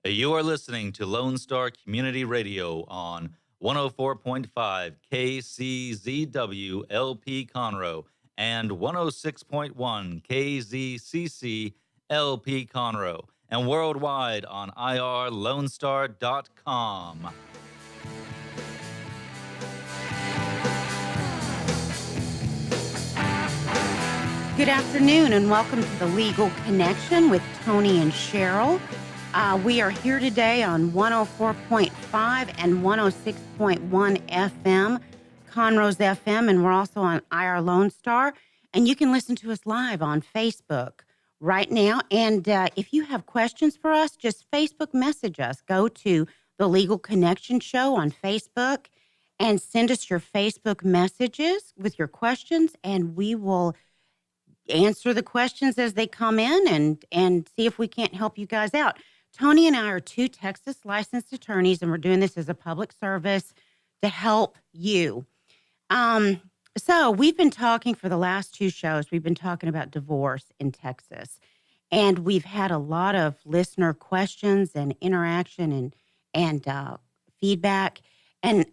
You are listening to Lone Star Community Radio on 104.5 KCZW LP Conroe and 106.1 KZCC LP Conroe and worldwide on irlonestar.com. Good afternoon and welcome to the Legal Connection with Tony and Cheryl. We are here today on 104.5 and 106.1 FM, Conroe's FM, and we're also on IR Lone Star. And you can listen to us live on Facebook right now. And if you have questions for us, just Facebook message us. Go to the Legal Connection Show on Facebook and send us your Facebook messages with your questions, and we will answer the questions as they come in and see if we can't help you guys out. Tony and I are two Texas licensed attorneys, and we're doing this as a public service to help you. So we've been talking for the last two shows. We've been talking about divorce in Texas, and we've had a lot of listener questions and interaction and feedback. And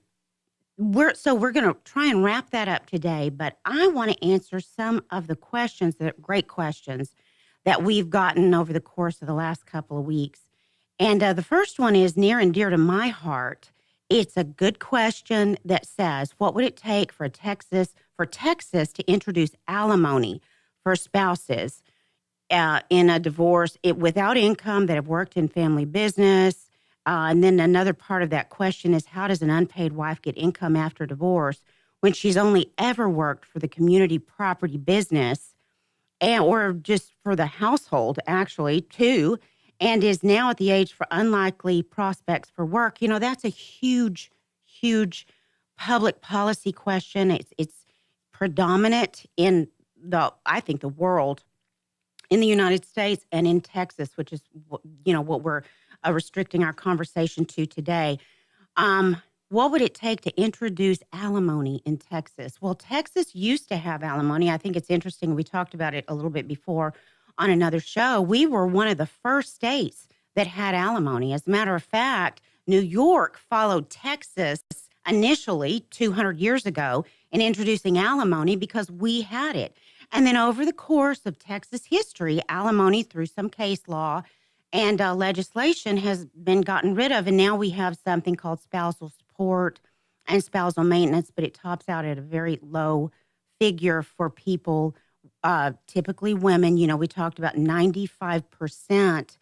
we're going to try and wrap that up today, but I want to answer some of the questions, that are great questions that we've gotten over the course of the last couple of weeks. And the first one is near and dear to my heart. It's a good question that says, what would it take for Texas to introduce alimony for spouses in a divorce without income that have worked in family business? And then another part of that question is, how does an unpaid wife get income after divorce when she's only ever worked for the community property business or just for the household, actually, too, and is now at the age for unlikely prospects for work? You know, that's a huge, huge public policy question. It's predominant in I think, the world, in the United States and in Texas, which is, what we're restricting our conversation to today. What would it take to introduce alimony in Texas? Well, Texas used to have alimony. I think it's interesting. We talked about it a little bit before on another show. We were one of the first states that had alimony. As a matter of fact, New York followed Texas initially 200 years ago in introducing alimony because we had it. And then over the course of Texas history, alimony, through some case law and legislation, has been gotten rid of. And now we have something called spousal support and spousal maintenance, but it tops out at a very low figure for people, typically women. You know, we talked about 95%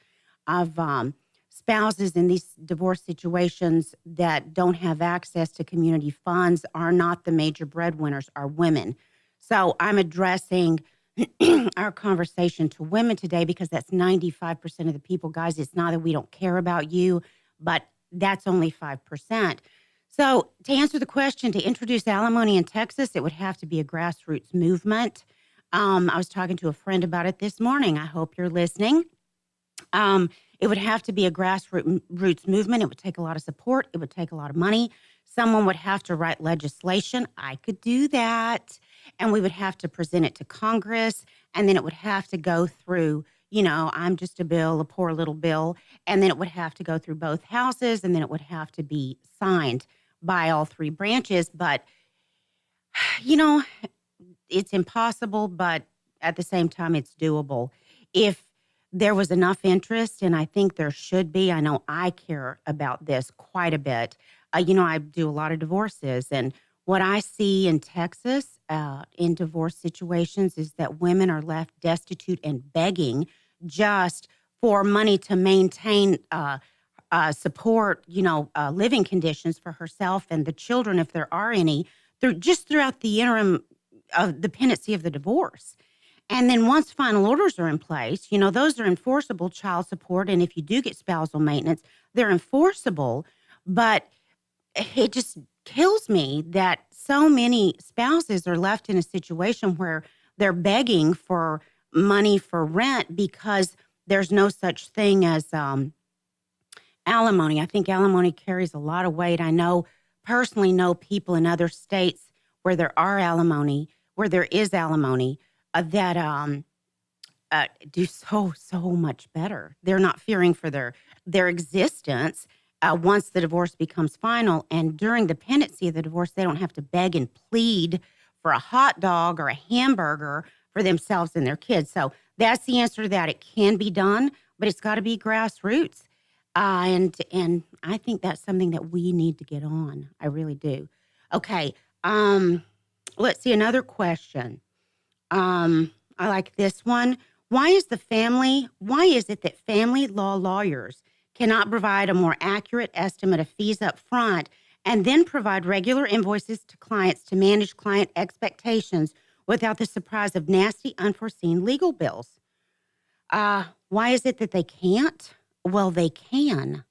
of spouses in these divorce situations that don't have access to community funds are not the major breadwinners, are women. So I'm addressing our conversation to women today because that's 95% of the people. Guys, it's not that we don't care about you, but that's only 5%. So to answer the question, to introduce alimony in Texas, it would have to be a grassroots movement. I was talking to a friend about it this morning. I hope you're listening. It would have to be a grassroots movement. It would take a lot of support. It would take a lot of money. Someone would have to write legislation. I could do that. And we would have to present it to Congress. And then it would have to go through, I'm just a bill, a poor little bill. And then it would have to go through both houses. And then it would have to be signed by all three branches. But, it's impossible, but at the same time, it's doable. If there was enough interest, and I think there should be. I know I care about this quite a bit. I do a lot of divorces, and what I see in Texas in divorce situations is that women are left destitute and begging just for money to maintain support, living conditions for herself and the children, if there are any, throughout the interim of the pendency of the divorce. And then once final orders are in place, those are enforceable, child support. And if you do get spousal maintenance, they're enforceable. But it just kills me that so many spouses are left in a situation where they're begging for money for rent because there's no such thing as alimony. I think alimony carries a lot of weight. I personally know people in other states where there is alimony, that do so much better. They're not fearing for their existence once the divorce becomes final. And during the pendency of the divorce, they don't have to beg and plead for a hot dog or a hamburger for themselves and their kids. So that's the answer to that. It can be done, but it's got to be grassroots. And I think that's something that we need to get on. I really do. Okay. Let's see another question. I like this one. Why is it that family law lawyers cannot provide a more accurate estimate of fees up front and then provide regular invoices to clients to manage client expectations without the surprise of nasty, unforeseen legal bills? Why is it that they can't? Well, they can,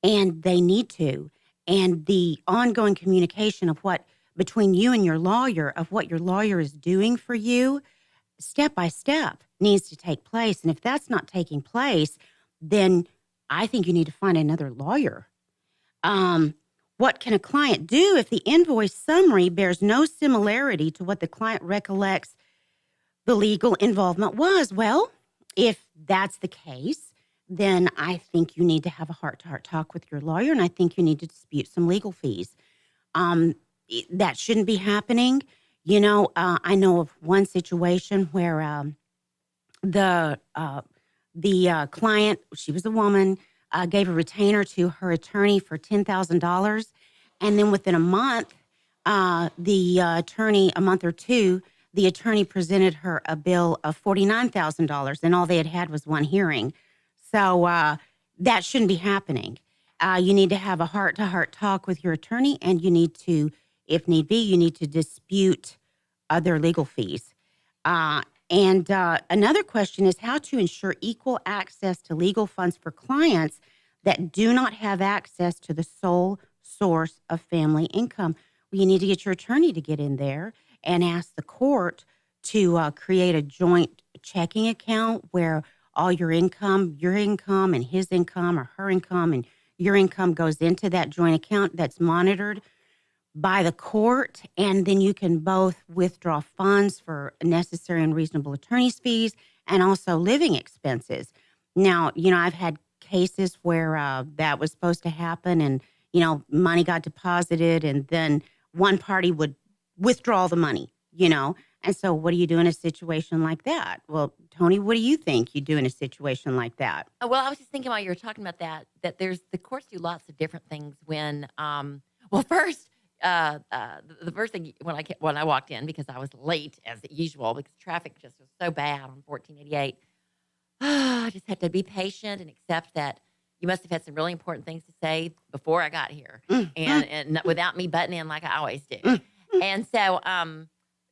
and they need to. And the ongoing communication of what between you and your lawyer, of what your lawyer is doing for you, step by step, needs to take place. And if that's not taking place, then I think you need to find another lawyer. What can a client do if the invoice summary bears no similarity to what the client recollects the legal involvement was? Well, if that's the case, then I think you need to have a heart-to-heart talk with your lawyer, and I think you need to dispute some legal fees. That shouldn't be happening. I know of one situation where the client, she was a woman, gave a retainer to her attorney for $10,000, and then within a month, a month or two, the attorney presented her a bill of $49,000, and all they had was one hearing. So that shouldn't be happening. You need to have a heart-to-heart talk with your attorney, and you need to, if need be, you need to dispute other legal fees. And another question is how to ensure equal access to legal funds for clients that do not have access to the sole source of family income. Well, you need to get your attorney to get in there and ask the court to create a joint checking account where all your income and his income or her income and your income goes into that joint account that's monitored by the court, and then you can both withdraw funds for necessary and reasonable attorney's fees and also living expenses. Now, I've had cases where that was supposed to happen and, money got deposited and then one party would withdraw the money, And so what do you do in a situation like that? Well, Tony, what do you think you do in a situation like that? Well, I was just thinking while you were talking about that there's the courts do lots of different things when, first, the first thing when I walked in, because I was late as usual because traffic just was so bad on 1488, I just had to be patient and accept that you must have had some really important things to say before I got here, and without me butting in like I always do. And so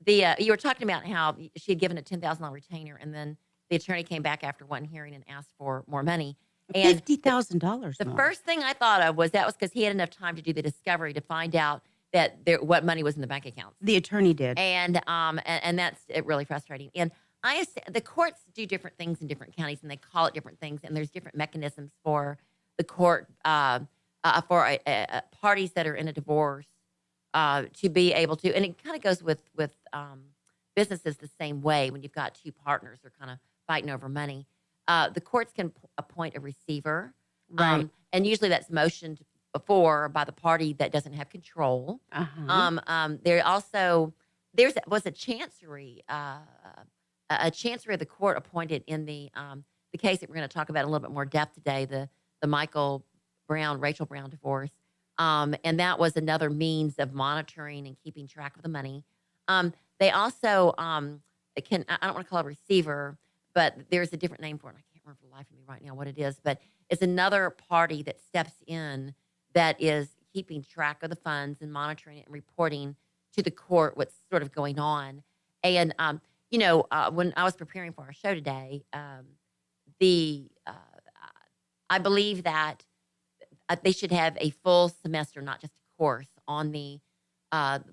you were talking about how she had given a $10,000 retainer, and then the attorney came back after one hearing and asked for more money. And $50,000. the first thing I thought of was because he had enough time to do the discovery to find out that what money was in the bank accounts. The attorney did. And that's really frustrating. And the courts do different things in different counties, and they call it different things, and there's different mechanisms for the court for parties that are in a divorce to be able to, and it kind of goes with businesses the same way. When you've got two partners who are kind of fighting over money, the courts can appoint a receiver, Right. and usually that's motioned before by the party that doesn't have control. There also was a chancery of the court appointed in the case that we're going to talk about in a little bit more depth today, the Rachel Brown divorce. And that was another means of monitoring and keeping track of the money. They also I don't want to call it a receiver, but there's a different name for it. I can't remember for the life of me right now what it is, but it's another party that steps in that is keeping track of the funds and monitoring it and reporting to the court what's sort of going on. And, when I was preparing for our show today, I believe that they should have a full semester, not just a course, on the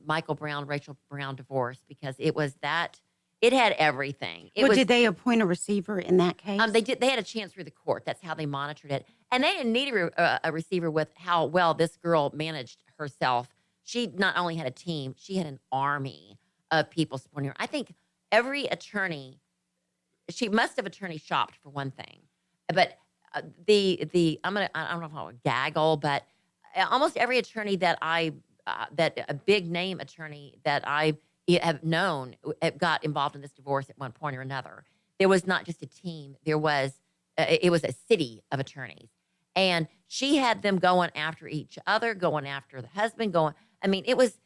Rachel Brown divorce, because it had everything. Did they appoint a receiver in that case? They had a chance through the court. That's how they monitored it. And they didn't need a receiver with how well this girl managed herself. She not only had a team, she had an army of people supporting her. I think every attorney she must have attorney shopped for one thing, but the I don't know if I'll gaggle, but almost every attorney that that a big name attorney that I have known got involved in this divorce at one point or another. There was not just a team; it was a city of attorneys, and she had them going after each other, going after the husband, going. I mean, it was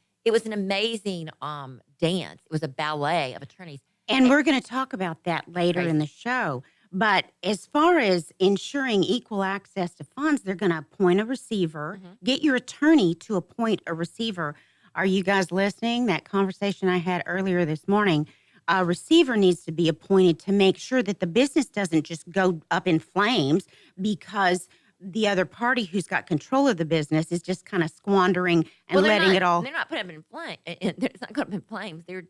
an amazing dance. It was a ballet of attorneys. And we're going to talk about that later in the show. But as far as ensuring equal access to funds, they're going to appoint a receiver, get your attorney to appoint a receiver. Are you guys listening? That conversation I had earlier this morning, a receiver needs to be appointed to make sure that the business doesn't just go up in flames because the other party who's got control of the business is just kind of squandering and letting it all. They're not putting them in flames. It's not going up in flames. They're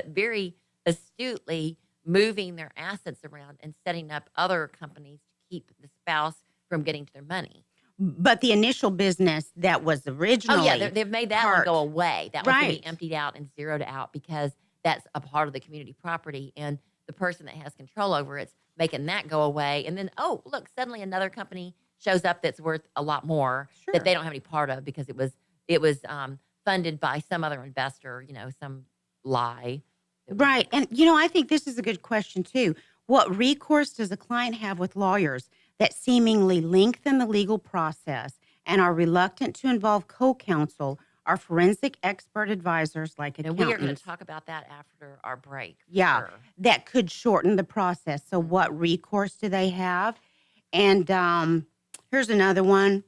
very astutely moving their assets around and setting up other companies to keep the spouse from getting to their money. But the initial business that was originally they've made that one go away. That was going to be emptied out and zeroed out because that's a part of the community property, and the person that has control over it's making that go away. And then, oh, look, suddenly another company shows up that's worth a lot more that they don't have any part of because it was funded by some other investor, some lie. Right. And, I think this is a good question, too. What recourse does a client have with lawyers that seemingly lengthen the legal process and are reluctant to involve co-counsel or forensic expert advisors like accountants? And we are going to talk about that after our break. Yeah, sure. That could shorten the process. So what recourse do they have? And here's another one.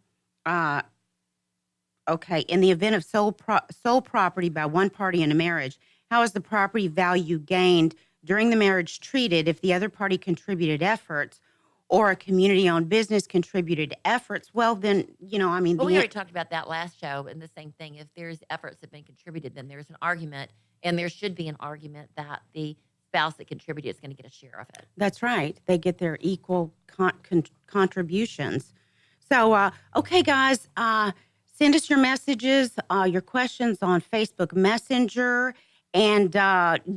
Okay, in the event of sole property by one party in a marriage, how is the property value gained during the marriage treated if the other party contributed efforts or a community-owned business contributed efforts? Well, then, we already talked about that last show, and the same thing. If there's efforts that have been contributed, then there's an argument, and there should be an argument that the spouse that contributed is going to get a share of it. That's right. They get their equal contributions. So, okay, guys, send us your messages, your questions on Facebook Messenger. And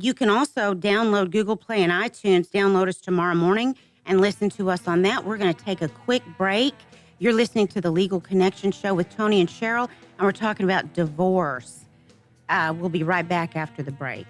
you can also download Google Play and iTunes. Download us tomorrow morning and listen to us on that. We're going to take a quick break. You're listening to the Legal Connection Show with Tony and Cheryl, and we're talking about divorce. We'll be right back after the break.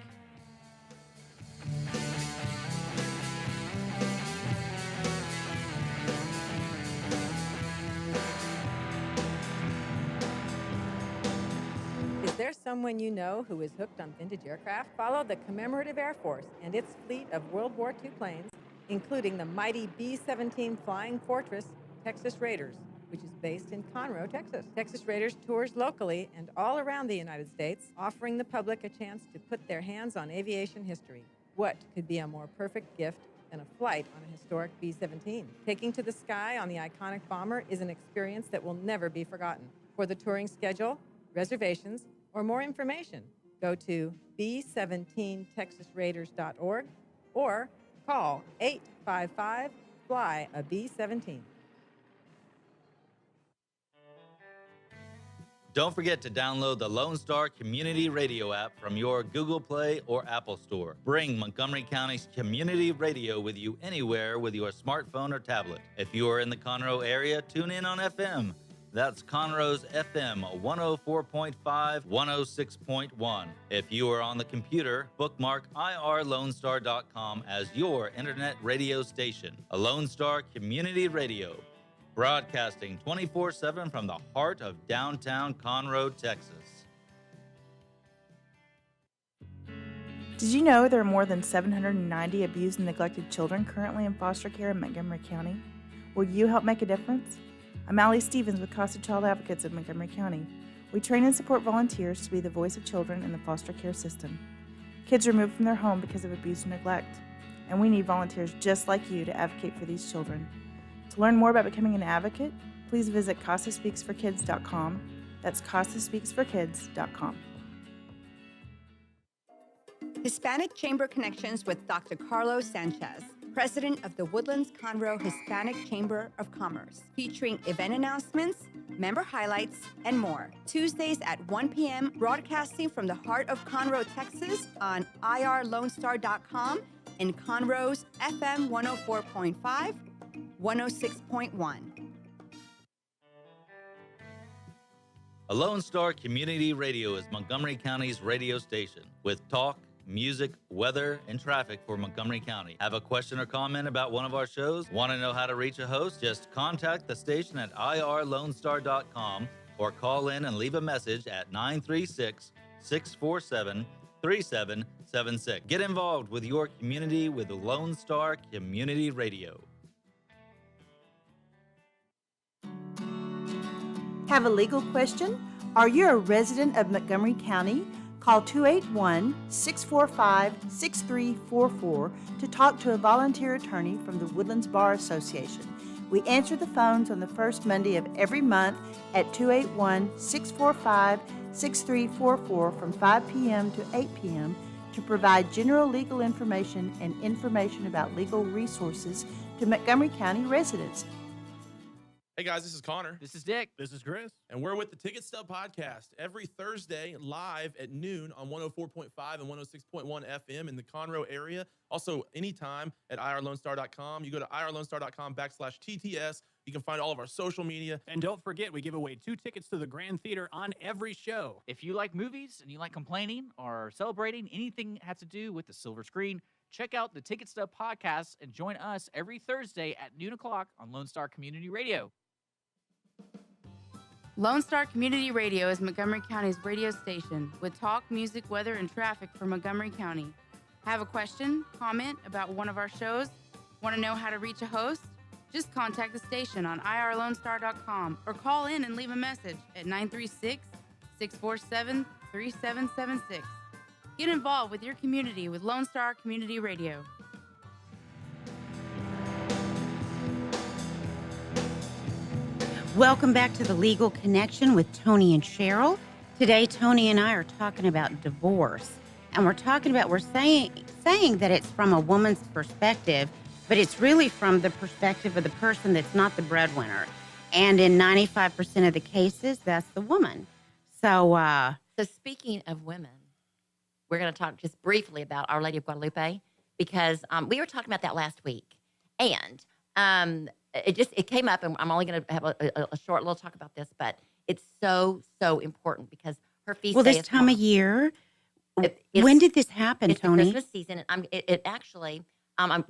Is there someone you know who is hooked on vintage aircraft? Follow the Commemorative Air Force and its fleet of World War II planes, including the mighty B-17 Flying Fortress Texas Raiders, which is based in Conroe, Texas. Texas Raiders tours locally and all around the United States, offering the public a chance to put their hands on aviation history. What could be a more perfect gift than a flight on a historic B-17? Taking to the sky on the iconic bomber is an experience that will never be forgotten. For the touring schedule, reservations, or more information, go to b17texasraiders.org or call 855-FLY-A-B-17. Don't forget to download the Lone Star Community Radio app from your Google Play or Apple Store. Bring Montgomery County's community radio with you anywhere with your smartphone or tablet. If you are in the Conroe area, tune in on FM. That's Conroe's FM 104.5, 106.1. If you are on the computer, bookmark irlonestar.com as your internet radio station. A Lone Star Community Radio, broadcasting 24/7 from the heart of downtown Conroe, Texas. Did you know there are more than 790 abused and neglected children currently in foster care in Montgomery County? Will you help make a difference? I'm Allie Stevens with Casa Child Advocates of Montgomery County. We train and support volunteers to be the voice of children in the foster care system. Kids are removed from their home because of abuse and neglect, and we need volunteers just like you to advocate for these children. To learn more about becoming an advocate, please visit CasaSpeaksForKids.com. That's CasaSpeaksForKids.com. Hispanic Chamber Connections with Dr. Carlos Sanchez, President of the Woodlands Conroe Hispanic Chamber of Commerce, featuring event announcements, member highlights, and more. Tuesdays at 1 p.m., broadcasting from the heart of Conroe, Texas on irlonestar.com in Conroe's FM 104.5, 106.1. A Lone Star Community Radio is Montgomery County's radio station with talk, music, weather, and traffic for Montgomery County. Have a question or comment about one of our shows? Want to know how to reach a host? Just contact the station at irlonestar.com or call in and leave a message at 936-647-3776. Get involved with your community with the Lone Star Community Radio. Have a legal question? Are you a resident of Montgomery County? Call 281-645-6344 to talk to a volunteer attorney from the Woodlands Bar Association. We answer the phones on the first Monday of every month at 281-645-6344 from 5 p.m. to 8 p.m. to provide general legal information and information about legal resources to Montgomery County residents. Hey guys, this is Connor. This is Dick. This is Chris. And we're with the Ticket Stub Podcast every Thursday live at noon on 104.5 and 106.1 FM in the Conroe area. Also, anytime at irlonestar.com. You go to irlonestar.com/TTS. You can find all of our social media. And don't forget, we give away 2 tickets to the Grand Theater on every show. If you like movies and you like complaining or celebrating anything that has to do with the silver screen, check out the Ticket Stub Podcast and join us every Thursday at noon o'clock on Lone Star Community Radio. Lone Star Community Radio is Montgomery County's radio station with talk, music, weather, and traffic for Montgomery County. Have a question, comment about one of our shows? Want to know how to reach a host? Just contact the station on irlonestar.com or call in and leave a message at 936-647-3776. Get involved with your community with Lone Star Community Radio. Welcome back to the Legal Connection with Tony and Cheryl. Today, Tony and I are talking about divorce, and we're saying that it's from a woman's perspective, but it's really from the perspective of the person that's not the breadwinner. And in 95% of the cases, that's the woman. So speaking of women, we're going to talk just briefly about Our Lady of Guadalupe, because we were talking about that last week, and it came up, and I'm only going to have a short little talk about this, but it's so important because her feast day this is time tomorrow. of year. When did this happen, it's Tony? the Christmas season. It actually,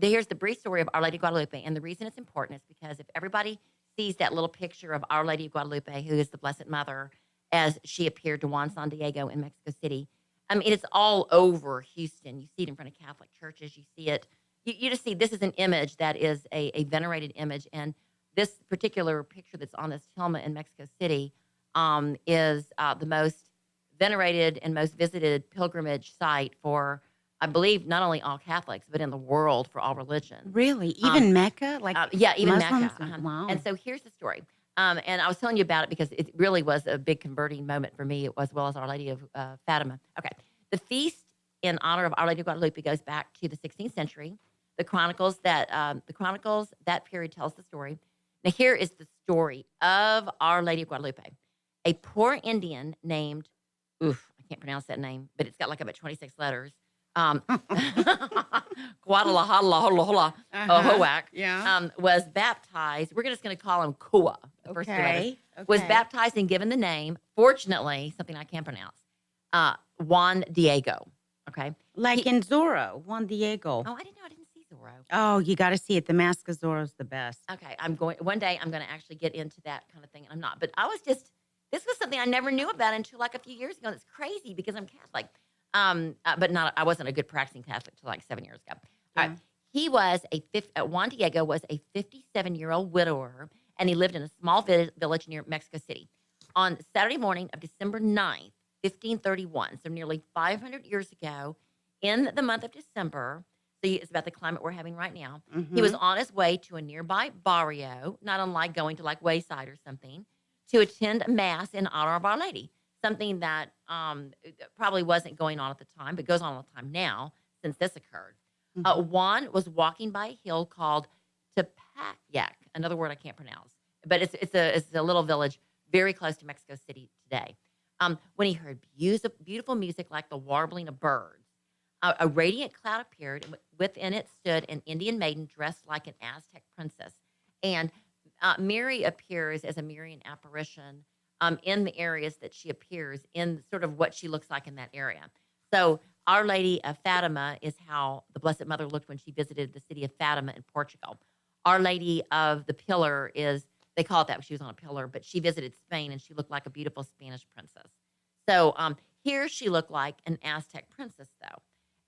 here's the brief story of Our Lady of Guadalupe, and the reason it's important is because if everybody sees that little picture of Our Lady of Guadalupe, who is the Blessed Mother, as she appeared to Juan San Diego in Mexico City, I mean, it's all over Houston. You see it in front of Catholic churches. You see it. You just see this is an image that is a venerated image, and this particular picture that's on this tilma in Mexico City is the most venerated and most visited pilgrimage site for, I believe, not only all Catholics, but in the world for all religions. Really? Even Mecca? Even Muslims? Mecca. Wow. And so here's the story. And I was telling you about it because it really was a big converting moment for me, as well as Our Lady of Fatima. Okay. The feast in honor of Our Lady of Guadalupe goes back to the 16th century. The Chronicles that period tells the story. Now here is the story of Our Lady of Guadalupe. A poor Indian named, I can't pronounce that name, but it's got like about 26 letters. Guadalajara was baptized. We're just going to call him Kua. The first two letters, was baptized and given the name, fortunately, something I can't pronounce, Juan Diego. Okay. Like in Zorro, Juan Diego. Oh, I didn't see Zorro. Oh, you got to see it. The Mask of Zorro's the best. Okay. One day I'm going to actually get into that kind of thing. And I'm not. But this was something I never knew about until like a few years ago. And it's crazy because I'm Catholic. But I wasn't a good practicing Catholic till like 7 years ago. All right. He was Juan Diego was a 57-year-old widower, and he lived in a small village near Mexico City. On Saturday morning of December 9th, 1531, so nearly 500 years ago, in the month of December, so it's about the climate we're having right now, he was on his way to a nearby barrio, not unlike going to like Wayside or something, to attend Mass in honor of Our Lady, something that probably wasn't going on at the time, but goes on all the time now since this occurred. Juan was walking by a hill called Tepeyac, another word I can't pronounce, but it's a little village very close to Mexico City today. When he heard beautiful music like the warbling of birds, a radiant cloud appeared, and within it stood an Indian maiden dressed like an Aztec princess. And Mary appears as a Marian apparition in the areas that she appears in, sort of what she looks like in that area. So Our Lady of Fatima is how the Blessed Mother looked when she visited the city of Fatima in Portugal. Our Lady of the Pillar is, they call it that, she was on a pillar, but she visited Spain and she looked like a beautiful Spanish princess. So here she looked like an Aztec princess, though,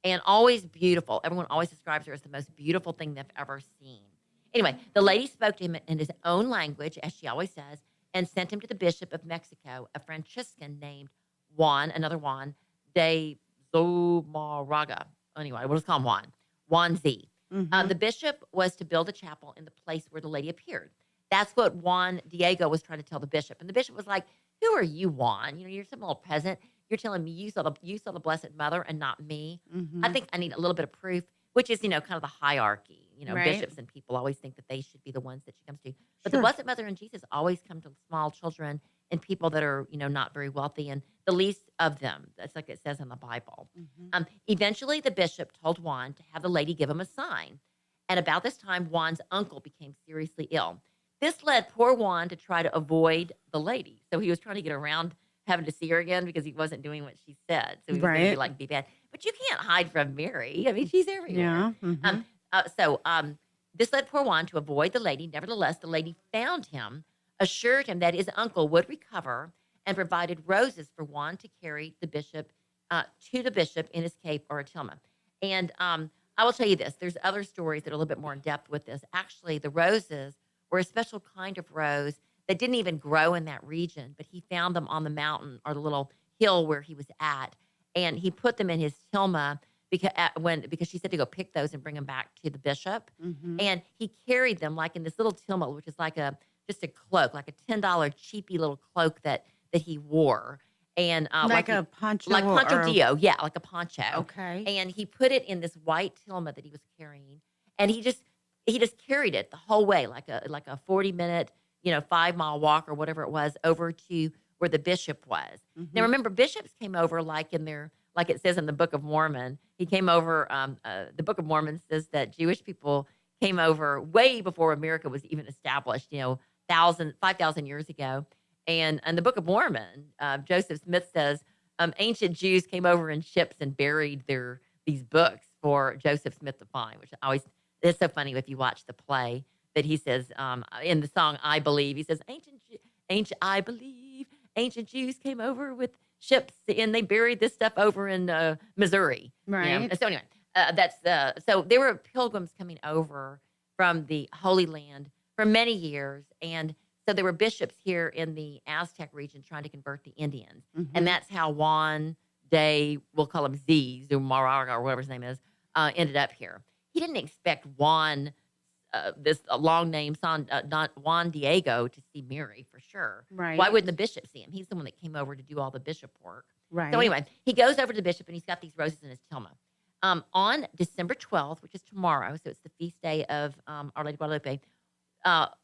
and always beautiful. Everyone always describes her as the most beautiful thing they've ever seen. Anyway, the lady spoke to him in his own language, as she always does, and sent him to the Bishop of Mexico, a Franciscan named another Juan de Zumárraga. Anyway, we'll just call him Juan Z. The bishop was to build a chapel in the place where the lady appeared. That's what Juan Diego was trying to tell the bishop. And the bishop was like, who are you, Juan? You know, you're some little peasant. You're telling me you saw the Blessed Mother and not me. I think I need a little bit of proof, which is, kind of the hierarchy. Right. Bishops and people always think that they should be the ones that she comes to. But the Blessed Mother and Jesus always come to small children and people that are, not very wealthy, and the least of them. That's like it says in the Bible. Eventually, the bishop told Juan to have the lady give him a sign. And about this time, Juan's uncle became seriously ill. This led poor Juan to try to avoid the lady. So he was trying to get around having to see her again because he wasn't doing what she said. So he was going to be bad. But you can't hide from Mary. I mean, she's everywhere. Yeah. This led poor Juan to avoid the lady. Nevertheless, the lady found him, assured him that his uncle would recover, and provided roses for Juan to carry the bishop to the bishop in his cape or tilma. And I will tell you this. There's other stories that are a little bit more in depth with this. Actually, the roses were a special kind of rose that didn't even grow in that region, but he found them on the mountain or the little hill where he was at. And he put them in his tilma because she said to go pick those and bring them back to the bishop. And he carried them like in this little tilma, which is like just a cloak, like a $10 cheapy little cloak that he wore. And like a poncho. Like poncho dio. Yeah, like a poncho. Okay. And he put it in this white tilma that he was carrying. And he just carried it the whole way, like a 40-minute, 5-mile walk or whatever it was, over to where the bishop was. Now, remember, bishops came over like it says in the Book of Mormon. He came over, the Book of Mormon says that Jewish people came over way before America was even established, 5,000 years ago. And in the Book of Mormon, Joseph Smith says ancient Jews came over in ships and buried these books for Joseph Smith to find, which it's so funny if you watch the play that he says in the song "I Believe." He says, "I believe ancient Jews came over with ships and they buried this stuff over in Missouri." Right. So anyway, so there were pilgrims coming over from the Holy Land for many years, and so there were bishops here in the Aztec region trying to convert the Indians, and that's how Juan de, we'll call him Z, Zumárraga or whatever his name is, ended up here. He didn't expect Juan, this long name, Juan Diego, to see Mary for sure. Right. Why wouldn't the bishop see him? He's the one that came over to do all the bishop work. Right. So anyway, he goes over to the bishop and he's got these roses in his tilma. On December 12th, which is tomorrow, so it's the feast day of Our Lady Guadalupe,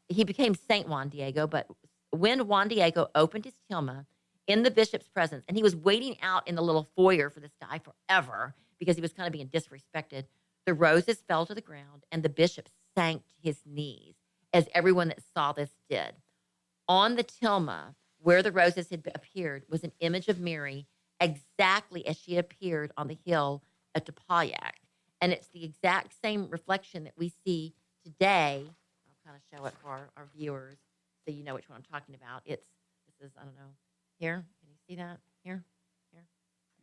he became Saint Juan Diego. But when Juan Diego opened his tilma in the bishop's presence, and he was waiting out in the little foyer for this guy forever because he was kind of being disrespected, the roses fell to the ground and the bishop sank to his knees, as everyone that saw this did. On the tilma, where the roses had appeared, was an image of Mary exactly as she appeared on the hill at Tepeyac. And it's the exact same reflection that we see today. I'll kind of show it for our viewers so you know which one I'm talking about. This is, I don't know, here. Can you see that? Here? Okay.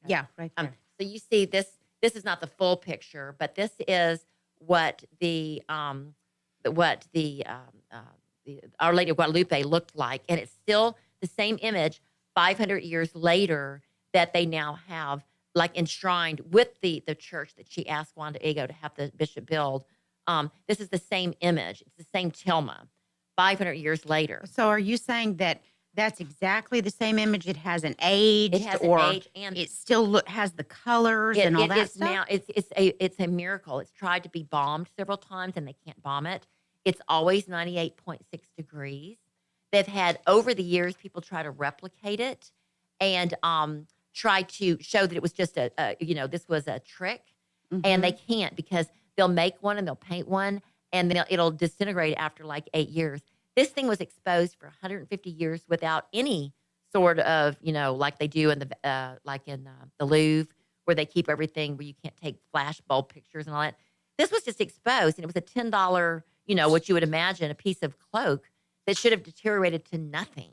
Yeah, right there. So you see this is not the full picture, but this is what the Our Lady of Guadalupe looked like. And it's still the same image 500 years later that they now have, like, enshrined with the church that she asked Juan Diego to have the bishop build. This is the same image. It's the same tilma 500 years later. So are you saying that that's exactly the same image? It hasn't aged, It hasn't or aged, and it still has the colors and all that is stuff? now it's a miracle. It's tried to be bombed several times and they can't bomb it. It's always 98.6 degrees. They've had, over the years, people try to replicate it and try to show that it was just this was a trick. and they can't because they'll make one and they'll paint one, and then it'll disintegrate after like 8 years. This thing was exposed for 150 years without any sort of, like they do in the Louvre, where they keep everything where you can't take flash bulb pictures and all that. This was just exposed, and it was a $10, what you would imagine, a piece of cloak that should have deteriorated to nothing.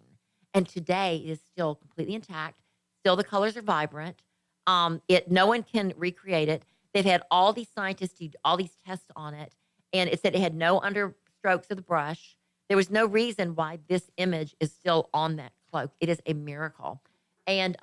And today it is still completely intact. Still, the colors are vibrant. No one can recreate it. They've had all these scientists do all these tests on it, and it said it had no understrokes of the brush. There was no reason why this image is still on that cloak. It is a miracle. And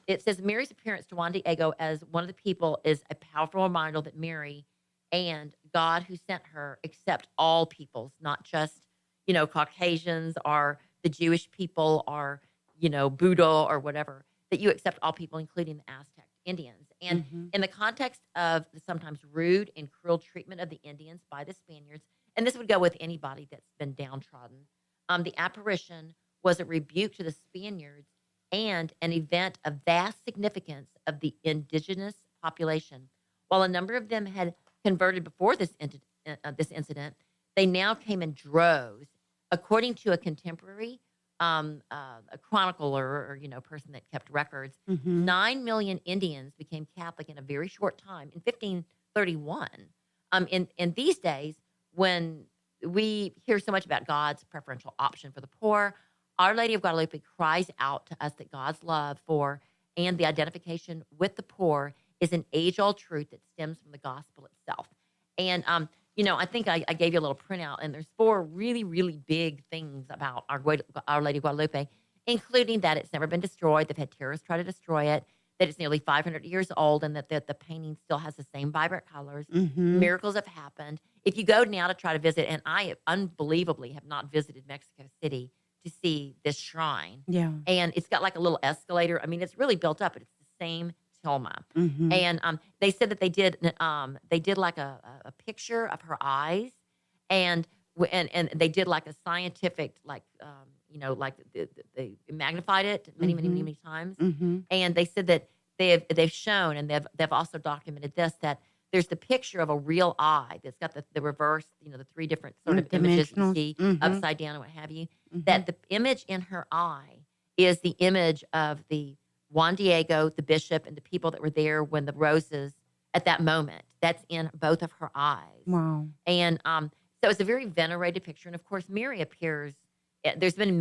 it says Mary's appearance to Juan Diego as one of the people is a powerful reminder that Mary and God who sent her accept all peoples, not just, Caucasians or the Jewish people or, Buddha or whatever, that you accept all people, including the Aztec Indians. And in the context of the sometimes rude and cruel treatment of the Indians by the Spaniards, and this would go with anybody that's been downtrodden, the apparition was a rebuke to the Spaniards and an event of vast significance of the indigenous population. While a number of them had converted before this incident, they now came in droves. According to a contemporary, a chronicler or person that kept records, 9 million Indians became Catholic in a very short time in 1531. In these days, when we hear so much about God's preferential option for the poor, Our Lady of Guadalupe cries out to us that God's love for and the identification with the poor is an age-old truth that stems from the gospel itself. And, I think I gave you a little printout, and there's 4 really, really big things about Our Lady of Guadalupe, including that it's never been destroyed. They've had terrorists try to destroy it, that it's nearly 500 years old, and that the painting still has the same vibrant colors. Miracles have happened. If you go now to try to visit, and I unbelievably have not visited Mexico City to see this shrine. Yeah. And it's got like a little escalator. I mean, it's really built up, but it's the same Tilma. And they said that they did like a picture of her eyes, and they did like a scientific like they magnified it many times. And they said that they've shown, and they've also documented this, that there's the picture of a real eye that's got the reverse, the 3 different sort of images you see upside down and what have you. That the image in her eye is the image of the Juan Diego, the bishop, and the people that were there when the roses at that moment. That's in both of her eyes. Wow. And so it's a very venerated picture. And of course, Mary appears. There's been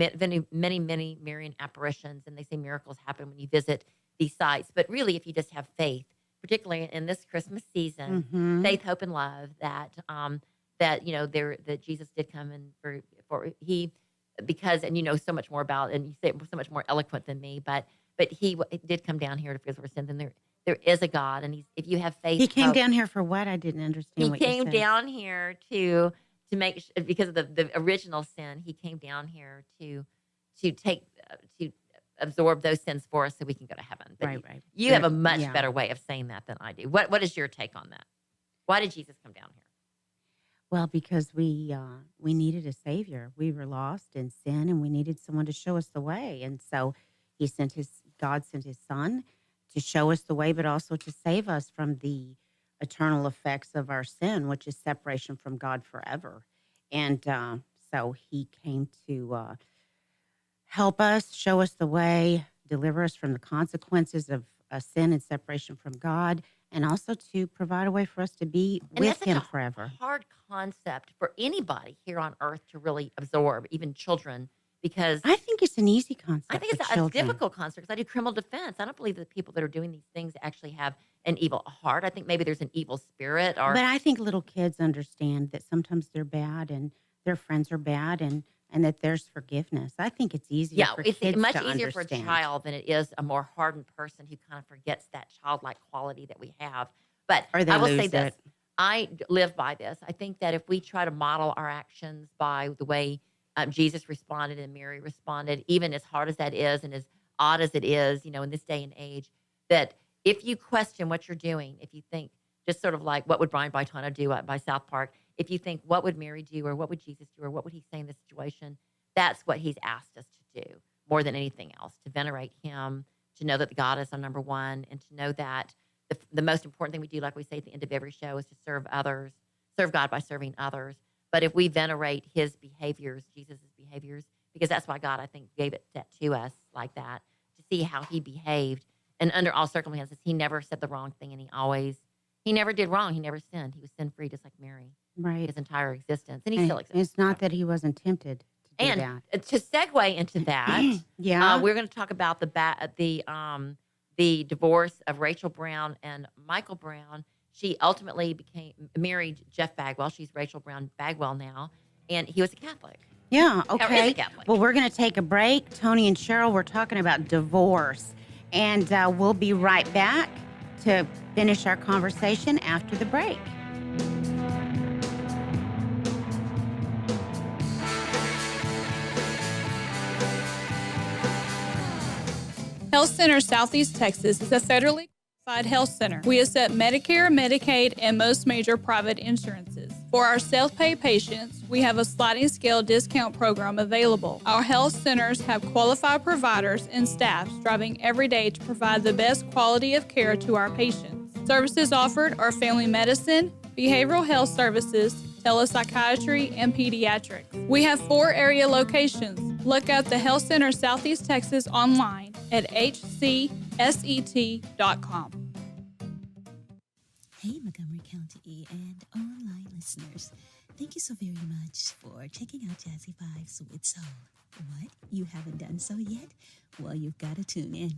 many Marian apparitions, and they say miracles happen when you visit these sites. But really, if you just have faith, particularly in this Christmas season, faith, hope, and love, that Jesus did come and because you know so much more about, and you say it so much more eloquent than me, but he did come down here to forgive our sins, and there is a God, and if you have faith, he came down here for what? I didn't understand. He came down here to make, because of the original sin. He came down here to absorb those sins for us, so we can go to heaven. But right. You have a much better way of saying that than I do. What is your take on that? Why did Jesus come down here? Well, because we needed a savior. We were lost in sin, and we needed someone to show us the way. And so God sent his son to show us the way, but also to save us from the eternal effects of our sin, which is separation from God forever. And so he came to help us, show us the way, deliver us from the consequences of sin and separation from God, and also to provide a way for us to be with him forever. Hard concept for anybody here on earth to really absorb, even children, because I think it's an easy concept. I think it's a difficult concept, because I do criminal defense. I don't believe that people that are doing these things actually have an evil heart. I think maybe there's an evil spirit. But I think little kids understand that sometimes they're bad and their friends are bad, and that there's forgiveness. I think it's easier for kids to understand. It's much easier for a child than it is a more hardened person who kind of forgets that childlike quality that we have. But I will say this. I live by this. I think that if we try to model our actions by the way Jesus responded and Mary responded, even as hard as that is and as odd as it is, in this day and age, that if you question what you're doing, if you think just sort of like, what would Brian Boitano do by South Park? If you think, what would Mary do, or what would Jesus do, or what would he say in this situation? That's what he's asked us to do more than anything else, to venerate him, to know that God is our number one, and to know that the most important thing we do, like we say at the end of every show, is to serve others, serve God by serving others. But if we venerate his behaviors, Jesus' behaviors, because that's why God, I think, gave it that to us like that, to see how he behaved. And under all circumstances, he never said the wrong thing, and he never did wrong. He never sinned. He was sin-free, just like Mary, Right. his entire existence. And he still exists. It's not that he wasn't tempted to do And that. to segue into that, Yeah. we're going to talk about the divorce of Rachel Brown and Michael Brown. She ultimately married Jeff Bagwell. She's Rachel Brown Bagwell now, and he was a Catholic. Yeah, Or is okay. a Catholic. Well, we're going to take a break. Tony and Cheryl, we're talking about divorce. And we'll be right back to finish our conversation after the break. Health Center Southeast Texas is a federally qualified health center. We accept Medicare, Medicaid, and most major private insurances. For our self-pay patients, we have a sliding scale discount program available. Our health centers have qualified providers and staff striving every day to provide the best quality of care to our patients. Services offered are family medicine, behavioral health services, telepsychiatry, and pediatrics. We have 4 area locations. Look up the Health Center Southeast Texas online at hcset.com. Hey, Montgomery County and online listeners. Thank you so very much for checking out Jazzy Vibes with Soul. What? You haven't done so yet? Well, you've got to tune in.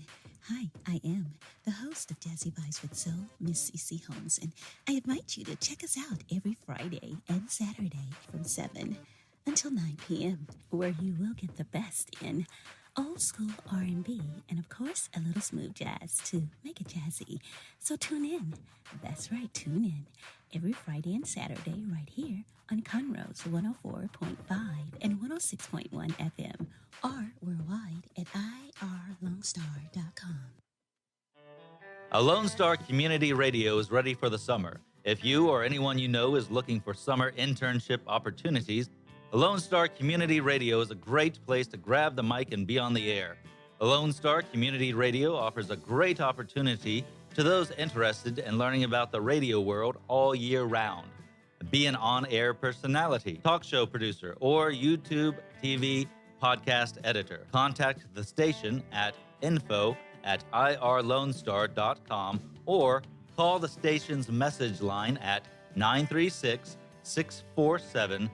Hi, I am the host of Jazzy Vibes with Soul, Miss CeCe Holmes, and I invite you to check us out every Friday and Saturday from 7 until 9 p.m., where you will get the best in old school R&B, and of course, a little smooth jazz to make it jazzy. So tune in. That's right, tune in every Friday and Saturday right here on Conroe's 104.5 and 106.1 FM, or worldwide at irlonestar.com. A Lone Star Community Radio is ready for the summer. If you or anyone you know is looking for summer internship opportunities, a Lone Star Community Radio is a great place to grab the mic and be on the air. A Lone Star Community Radio offers a great opportunity to those interested in learning about the radio world all year round. Be an on-air personality, talk show producer, or YouTube, TV, podcast editor. Contact the station at info@irlonestar.com or call the station's message line at 936-647-3776.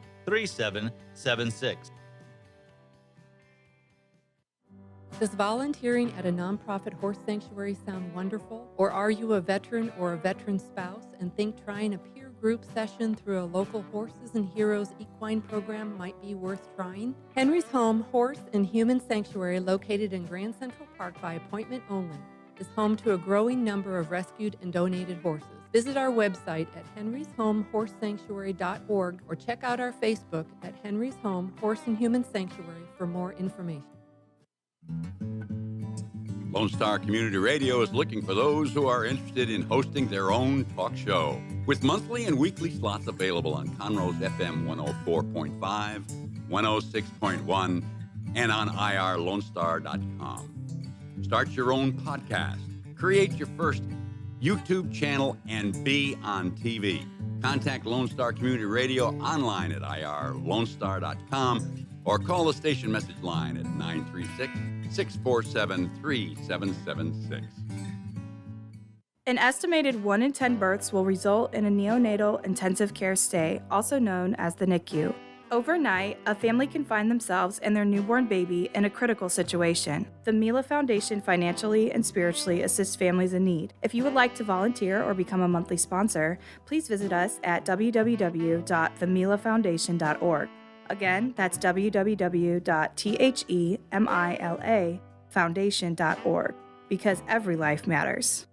Does volunteering at a nonprofit horse sanctuary sound wonderful? Or are you a veteran or a veteran spouse and think trying a peer group session through a local Horses and Heroes equine program might be worth trying? Henry's Home Horse and Human Sanctuary, located in Grand Central Park by appointment only, is home to a growing number of rescued and donated horses. Visit our website at henryshomehorsesanctuary.org or check out our Facebook at Henry's Home Horse and Human Sanctuary for more information. Lone Star Community Radio is looking for those who are interested in hosting their own talk show, with monthly and weekly slots available on Conroe's FM 104.5, 106.1, and on irlonestar.com. Start your own podcast, create your first YouTube channel, and be on TV. Contact Lone Star Community Radio online at irlonestar.com or call the station message line at 936-647-3776. An estimated 1 in 10 births will result in a neonatal intensive care stay, also known as the NICU. Overnight, a family can find themselves and their newborn baby in a critical situation. The Mila Foundation financially and spiritually assists families in need. If you would like to volunteer or become a monthly sponsor, please visit us at www.themilafoundation.org. Again, that's www.themilafoundation.org, because every life matters.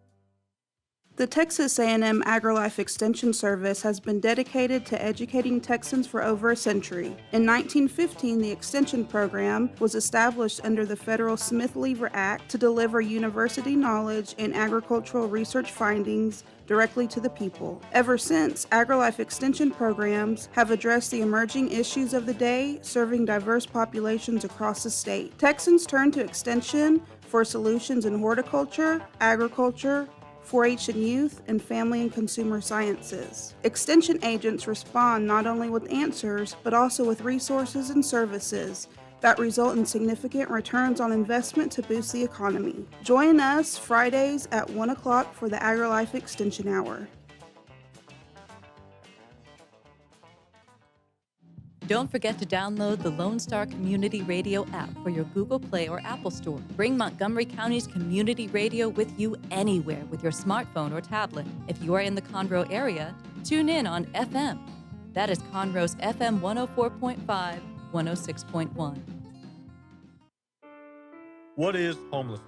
The Texas A&M AgriLife Extension Service has been dedicated to educating Texans for over a century. In 1915, the Extension Program was established under the federal Smith-Lever Act to deliver university knowledge and agricultural research findings directly to the people. Ever since, AgriLife Extension programs have addressed the emerging issues of the day, serving diverse populations across the state. Texans turn to Extension for solutions in horticulture, agriculture, 4-H and Youth, and Family and Consumer Sciences. Extension agents respond not only with answers, but also with resources and services that result in significant returns on investment to boost the economy. Join us Fridays at 1 o'clock for the AgriLife Extension Hour. Don't forget to download the Lone Star Community Radio app for your Google Play or Apple Store. Bring Montgomery County's community radio with you anywhere with your smartphone or tablet. If you are in the Conroe area, tune in on FM. That is Conroe's FM 104.5, 106.1. What is homelessness?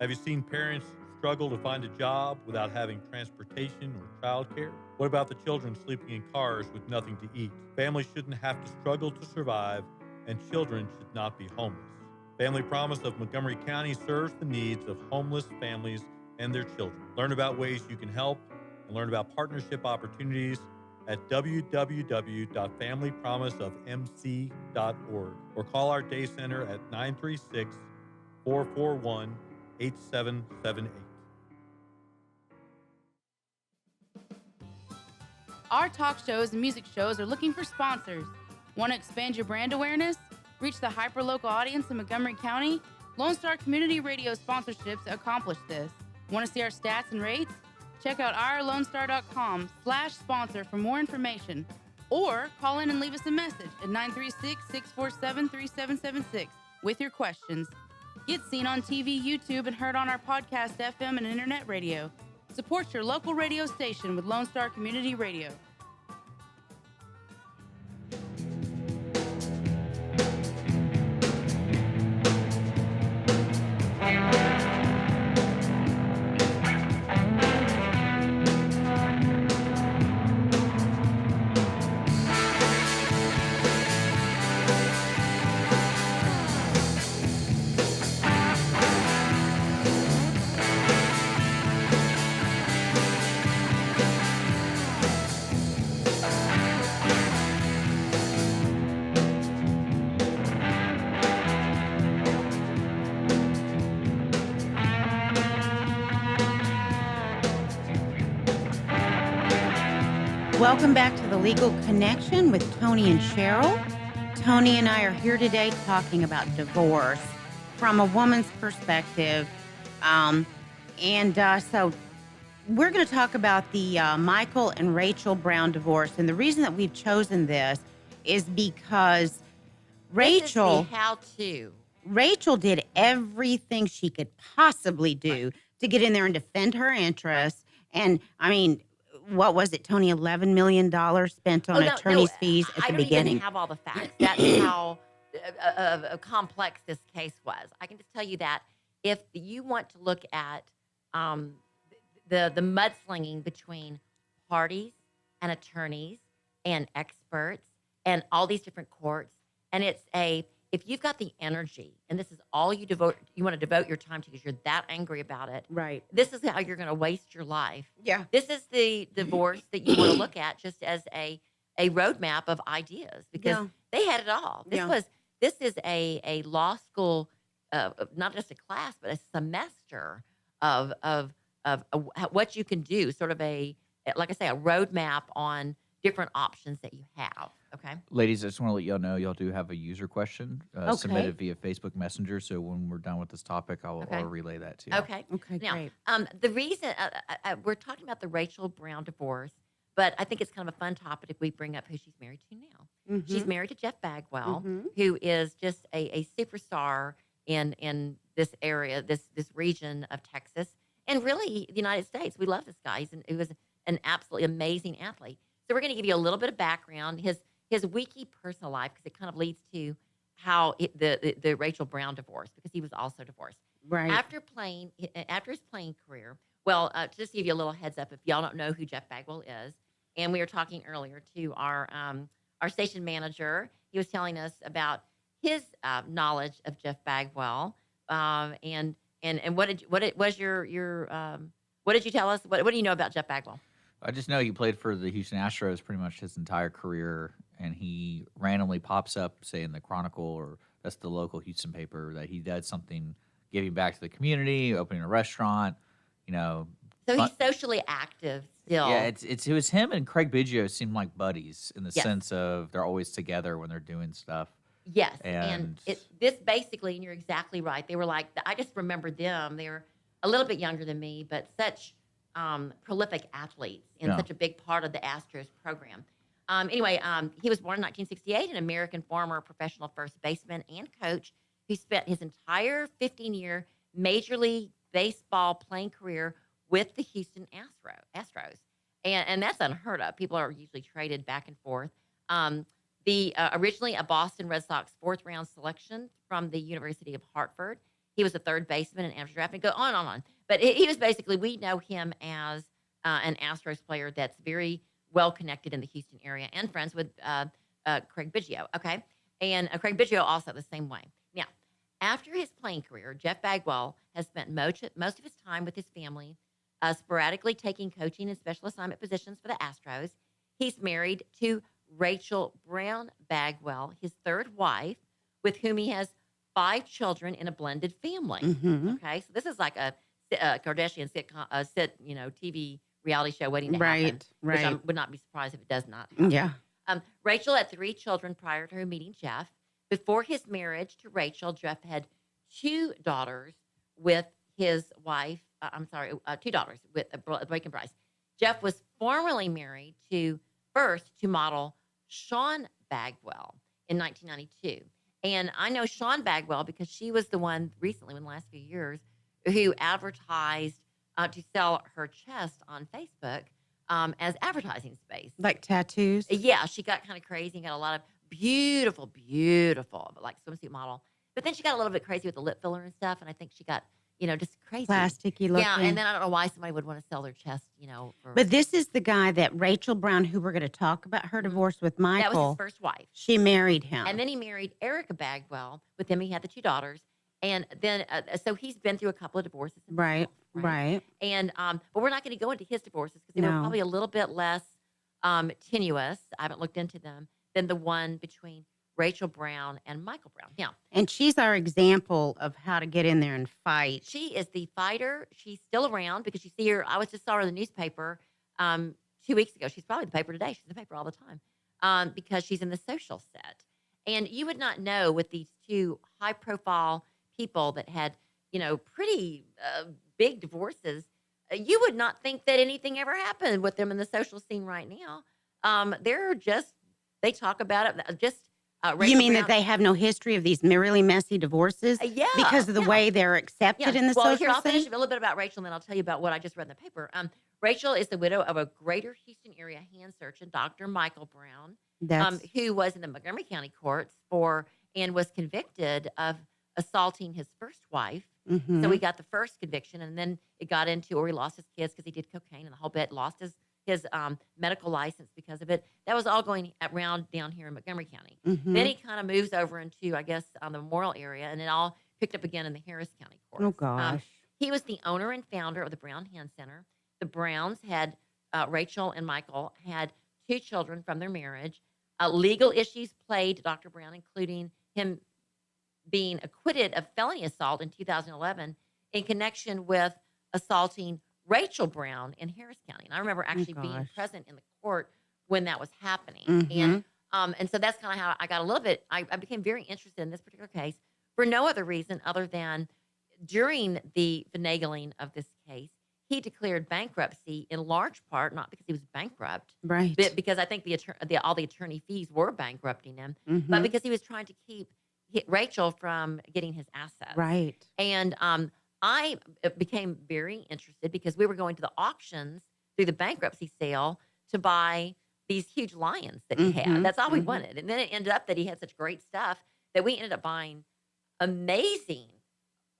Have you seen parents struggle to find a job without having transportation or childcare? What about the children sleeping in cars with nothing to eat? Families shouldn't have to struggle to survive, and children should not be homeless. Family Promise of Montgomery County serves the needs of homeless families and their children. Learn about ways you can help and learn about partnership opportunities at www.familypromiseofmc.org or call our day center at 936-441-8778. Our talk shows and music shows are looking for sponsors. Want to expand your brand awareness? Reach the hyperlocal audience in Montgomery County? Lone Star Community Radio sponsorships accomplish this. Want to see our stats and rates? Check out irlonestar.com/sponsor for more information. Or call in and leave us a message at 936-647-3776 with your questions. Get seen on TV, YouTube, and heard on our podcast, FM, and internet radio. Support your local radio station with Lone Star Community Radio. Welcome back to the Legal Connection with Tony and Cheryl. Tony and I are here today talking about divorce from a woman's perspective. So we're going to talk about the Michael and Rachel Brown divorce. And the reason that we've chosen this is because Rachel... This is the how-to. Rachel did everything she could possibly do to get in there and defend her interests. And, I mean... What was it, Tony? $11 million spent on attorney's fees at the beginning. I don't even have all the facts. That's how complex this case was. I can just tell you that if you want to look at the mudslinging between parties and attorneys and experts and all these different courts, and if you've got the energy and this is all you want to devote your time to because you're that angry about it, right? This is how you're going to waste your life. Yeah. This is the divorce that you want to look at just as a roadmap of ideas because they had it all. This is a law school, not just a class, but a semester of what you can do. Sort of like I say, a roadmap on different options that you have. Okay. Ladies, I just want to let y'all know y'all do have a user question submitted via Facebook Messenger. So when we're done with this topic, I'll relay that to you. Okay. Okay, now, great. The reason we're talking about the Rachel Brown divorce, but I think it's kind of a fun topic if we bring up who she's married to now. Mm-hmm. She's married to Jeff Bagwell, who is just a superstar in this area, this region of Texas, and really the United States. We love this guy. He was an absolutely amazing athlete. So we're going to give you a little bit of background, his wiki personal life, because it kind of leads to how the Rachel Brown divorce, because he was also divorced. Right. After his playing career, well, just to give you a little heads up, if y'all don't know who Jeff Bagwell is, and we were talking earlier to our station manager, he was telling us about his knowledge of Jeff Bagwell, and what did you tell us? What do you know about Jeff Bagwell? I just know he played for the Houston Astros pretty much his entire career, and he randomly pops up, say, in the Chronicle, or that's the local Houston paper, that he did something giving back to the community, opening a restaurant, So he's socially active still. Yeah, it was him and Craig Biggio seemed like buddies in the Yes. sense of they're always together when they're doing stuff. Yes, And this basically, and you're exactly right. They were like, I just remember them. They were a little bit younger than me, but such prolific athletes and Yeah. such a big part of the Astros program. Anyway, he was born in 1968, an American former professional first baseman and coach who spent his entire 15-year Major League Baseball playing career with the Houston Astros. And that's unheard of. People are usually traded back and forth. Originally a Boston Red Sox fourth-round selection from the University of Hartford. He was a third baseman in amateur draft, and go on and on. But he was basically, we know him as an Astros player that's very well connected in the Houston area and friends with Craig Biggio. Okay, and Craig Biggio also the same way. Now, after his playing career, Jeff Bagwell has spent most of his time with his family, sporadically taking coaching and special assignment positions for the Astros. He's married to Rachel Brown Bagwell, his third wife, with whom he has 5 children in a blended family. Mhm. Okay, so this is like a Kardashian sitcom, TV reality show waiting to happen. Which I Right. would not be surprised if it does not happen. Yeah. Rachel had 3 children prior to her meeting Jeff. Before his marriage to Rachel, Jeff had 2 daughters with his wife. 2 daughters with Blake and Bryce. Jeff was formerly married to model Sean Bagwell in 1992. And I know Sean Bagwell because she was the one recently, in the last few years, who advertised to sell her chest on Facebook as advertising space. Like tattoos? Yeah, she got kind of crazy and got a lot of beautiful, but like swimsuit model. But then she got a little bit crazy with the lip filler and stuff. And I think she got, just crazy. Plasticky looking. Yeah, and then I don't know why somebody would want to sell their chest, for, But this is the guy that Rachel Brown, who we're going to talk about her divorce with Michael. that was his first wife. She married him. And then he married Erica Bagwell. With him, he had the 2 daughters. And then, so he's been through a couple of divorces. Right. And, but we're not going to go into his divorces because they were No. probably a little bit less tenuous. I haven't looked into them than the one between Rachel Brown and Michael Brown. Now, And she's our example of how to get in there and fight. she is the fighter. She's still around because you see her. I just saw her in the newspaper 2 weeks ago. She's probably in the paper today. She's in the paper all the time because she's in the social set. And you would not know with these 2 high-profile people that had, pretty big divorces. You would not think that anything ever happened with them in the social scene right now. They talk about it. Rachel You mean Brown- that they have no history of these really messy divorces? Yeah, Because of the way they're accepted in the well, social here, I'll finish scene? a little bit about Rachel, and then I'll tell you about what I just read in the paper. Rachel is the widow of a greater Houston area hand surgeon, Dr. Michael Brown, That's who was in the Montgomery County courts and was convicted of assaulting his first wife. So Mhm. he got the first conviction, and then it got into where he lost his kids because he did cocaine and the whole bit, lost his medical license because of it. That was all going around down here in Montgomery County. Mhm. Then he kind of moves over into, I guess, the Memorial area, and it all picked up again in the Harris County courts. Oh, gosh. He was the owner and founder of the Brown Hand Center. The Browns had, Rachel and Michael had 2 children from their marriage. Legal issues plagued Dr. Brown, including him being acquitted of felony assault in 2011 in connection with assaulting Rachel Brown in Harris County. And I remember actually being gosh. present in the court when that was happening. Mhm. And so that's kind of how I got a little bit, I became very interested in this particular case for no other reason other than during the finagling of this case, he declared bankruptcy in large part, not because he was bankrupt, Right. but because I think all the attorney fees were bankrupting him, but Mhm. because he was trying to keep Rachel from getting his assets. Right. And I became very interested because we were going to the auctions through the bankruptcy sale to buy these huge lions that he Mhm, had. That's all we mhm. wanted. And then it ended up that he had such great stuff that we ended up buying amazing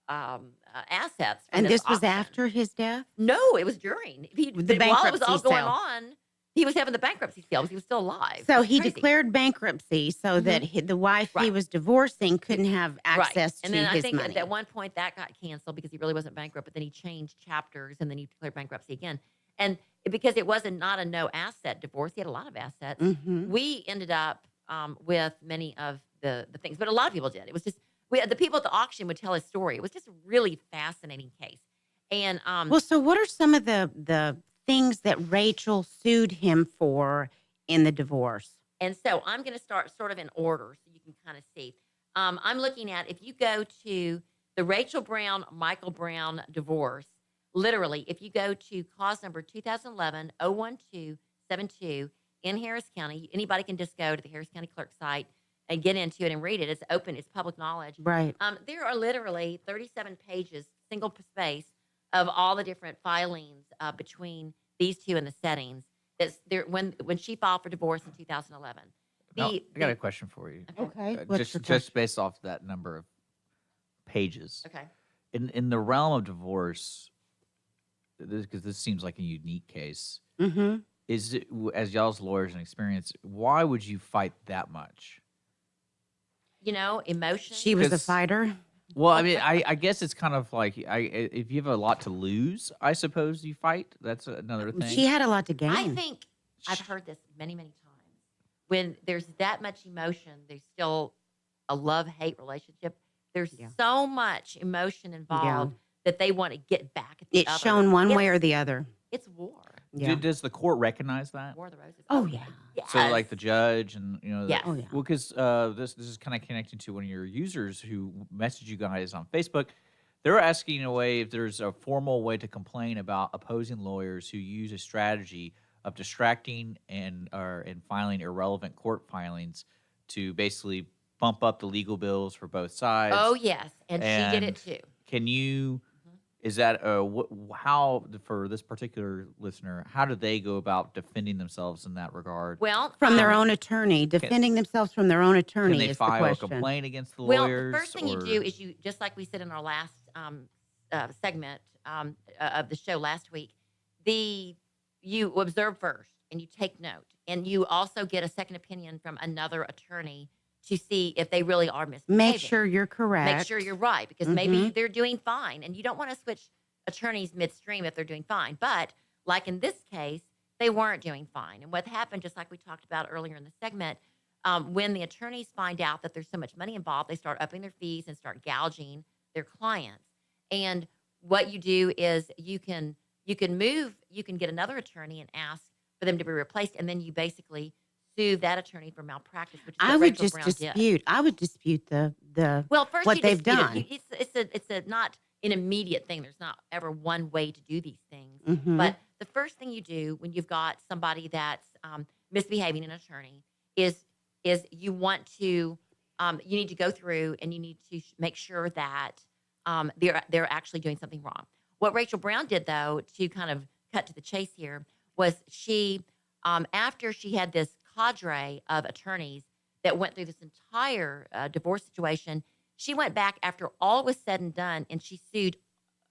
assets. From And this was auction. after his death? No, it was during. The While it was all bankruptcy going sale. on, he was having the bankruptcy sale. He was still alive. So It was he crazy. declared bankruptcy so that the wife he Right. was divorcing couldn't have access And to then I his think money. at one point that got canceled because he really wasn't bankrupt, but then he changed chapters and then he declared bankruptcy again. And because it wasn't not a no asset divorce, he had a lot of assets. Mhm. We ended up with many of the things, but a lot of people did. It was just the people at the auction would tell his story. It was just a really fascinating case. And Well, so what are some of the things that Rachel sued him for in the divorce? And so I'm going to start sort of in order so you can kind of see. I'm looking at, if you go to the Rachel Brown, Michael Brown divorce, literally, if you go to cause number 2011-01272 in Harris County, anybody can just go to the Harris County clerk site and get into it and read it. It's open. It's public knowledge. Right. There are literally 37 pages, single space, of all the different filings between these two and the settings. That's there when she filed for divorce in 2011. Now, I got a question for you. Okay. Just based off that number of pages. Okay. In the realm of divorce, because this seems like a unique case, Mm-hmm. is it, as y'all's lawyers and experience, why would you fight that much? Emotion. She was a 'Cause- fighter. Well, I mean, I guess it's kind of like if you have a lot to lose, I suppose you fight. That's another thing. She had a lot to gain. I think I've heard this many, many times. When there's that much emotion, there's still a love-hate relationship. There's so much emotion involved that they want to get back at the It's other. shown one way It's- or the other. It's war. Yeah. Does the court recognize that? War of the Roses. Oh, yeah. Yes. So, like the judge and Yes. Oh, yeah. well, because this is kind of connecting to one of your users who messaged you guys on Facebook. They're asking in a way if there's a formal way to complain about opposing lawyers who use a strategy of distracting and filing irrelevant court filings to basically bump up the legal bills for both sides. Oh, yes. And she did it too. Can you? Is that how for this particular listener? How do they go about defending themselves in that regard? Well, From their own attorney, defending themselves from their own attorney Can they is file the a question. complaint against the Well, lawyers? the first thing you or- do is you, just like we said in our last segment of the show last week, you observe first and you take note, and you also get a second opinion from another attorney to see if they really are misbehaving. Make sure you're correct. Make sure you're right, because maybe Mhm. they're doing fine, and you don't want to switch attorneys midstream if they're doing fine. But like in this case, they weren't doing fine. And what happened, just like we talked about earlier in the segment, when the attorneys find out that there's so much money involved, they start upping their fees and start gouging their clients. And what you do is you can get another attorney and ask for them to be replaced, and then you basically sue that attorney for malpractice, which is what I would Rachel just Brown dispute. did. I would dispute the Well, first what you they've dispute done. it. It's a not an immediate thing. There's not ever one way to do these things. Mhm. But the first thing you do when you've got somebody that's misbehaving, an attorney, is you want to you need to go through and you need to make sure that they're actually doing something wrong. What Rachel Brown did, though, to kind of cut to the chase here, was she after she had this cadre of attorneys that went through this entire divorce situation, she went back after all was said and done, and she sued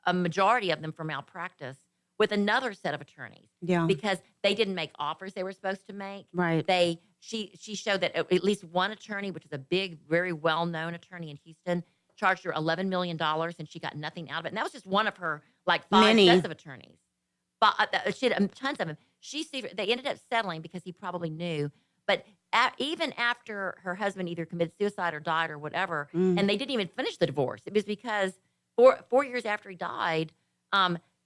a majority of them for malpractice with another set of attorneys. Yeah. Because they didn't make offers they were supposed to make. Right. She showed that at least one attorney, which is a big, very well-known attorney in Houston, charged her $11 million, and she got nothing out of it. And that was just one of her, like, 5 Many. sets of attorneys. But she had tons of them. They ended up settling because he probably knew. But even after her husband either committed suicide or died or whatever, and they didn't even finish the divorce, it was because 4 years after he died,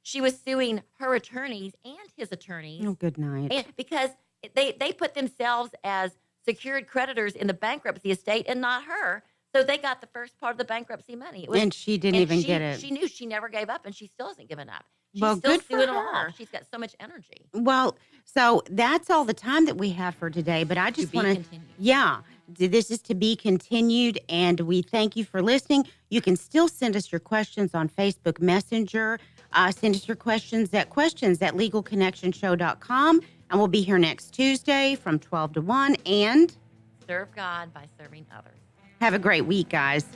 she was suing her attorneys and his attorneys. Oh, good night. And because they put themselves as secured creditors in the bankruptcy estate and not her. So they got the first part of the bankruptcy money. And she didn't even get it. She knew she never gave up, and she still hasn't given up. She's Well, still good for suing them all. her. She's got so much energy. Well, so that's all the time that we have for today. But I just be want to, continued. yeah, this is to be continued. And we thank you for listening. You can still send us your questions on Facebook Messenger. Send us your questions at legalconnectionshow.com. And we'll be here next Tuesday from 12 to 1. And Serve God by serving others. have a great week, guys.